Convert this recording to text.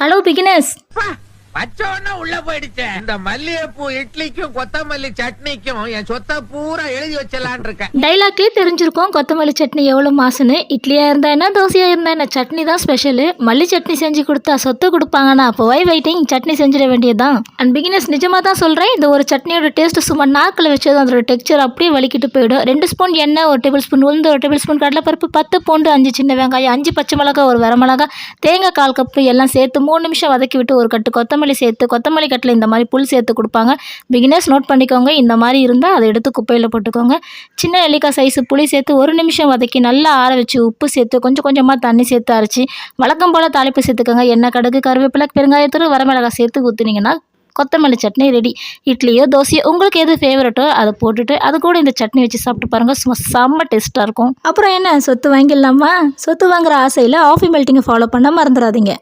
Hello beginners. பச்சோன்னா உள்ள போயிடுச்சு. இந்த மல்லிகைப்பூ இட்லிக்கும் கொத்தமல்லி சட்னிக்கும் என் சொத்தை பூரா எழுதி வச்சலான் இருக்கேன். டைலாக்லேயே தெரிஞ்சிருக்கோம் கொத்தமல்லி சட்னி எவ்வளோ மாசுன்னு. இட்லியாக இருந்தா என்ன, தோசையாக இருந்தா என்ன, சட்னி தான் ஸ்பெஷலு. மல்லி சட்னி செஞ்சு கொடுத்தா சொத்து கொடுப்பாங்கன்னா அப்போ வெயிட்டிங், சட்னி செஞ்சிட வேண்டியதுதான். அண்ட் பிகினர்ஸ், நிஜமாக தான் சொல்கிறேன், இந்த ஒரு சட்னியோட டேஸ்ட் சும்மா நாக்கில் வச்சதும் அதோட டெக்ஸ்சர் அப்படியே வலிக்கிட்டு போயிடும். 2 ஸ்பூன் எண்ணெய், 1 டேபிள் ஸ்பூன் உளுந்து, 1 டேபிள் ஸ்பூன் கடலைப்பருப்பு, 10 பூண்டு, 5 சின்ன வெங்காயம், 5 பச்சை மிளகா, 1 வரமிளகா, தேங்காய் 1/4 கப்பு எல்லாம் சேர்த்து 3 நிமிஷம் வதக்கி விட்டு ஒரு கட்டு கொத்தமல்லி சேர்த்து, கொத்தமல்லி கட்டில் இந்த மாதிரி புல் சேர்த்து கொடுப்பாங்க. பிகினர்ஸ் நோட் பண்ணிக்கோங்க, இந்த மாதிரி இருந்தால் அதை எடுத்து குப்பையில் போட்டுக்கோங்க. சின்ன நெல்லிக்காய் சைஸு புளி சேர்த்து 1 நிமிஷம் வதக்கி நல்லா ஆற வச்சு உப்பு சேர்த்து கொஞ்சம் கொஞ்சமாக தண்ணி சேர்த்து அரைச்சி வழக்கம் போல் தாளிப்பு சேர்த்துக்கோங்க. எண்ணெய், கடுகு, கருவேப்பிலை, பெருங்காயத்தூள், வரமிளகாய் சேர்த்து ஊற்றுனீங்கன்னா கொத்தமல்லி சட்னி ரெடி. இட்லியோ தோசையோ உங்களுக்கு எது ஃபேவரட்டோ அதை போட்டுட்டு அது கூட இந்த சட்னி வச்சு சாப்பிட்டு பாருங்கள், சும்மா செம்ம டேஸ்ட்டாக இருக்கும். அப்புறம் என்ன, சொத்து வாங்கிடலாமா? சொத்து வாங்குற ஆசையில் ஆஃபி மெல்ட்டிங்கை ஃபாலோ பண்ண மறந்துடாதீங்க.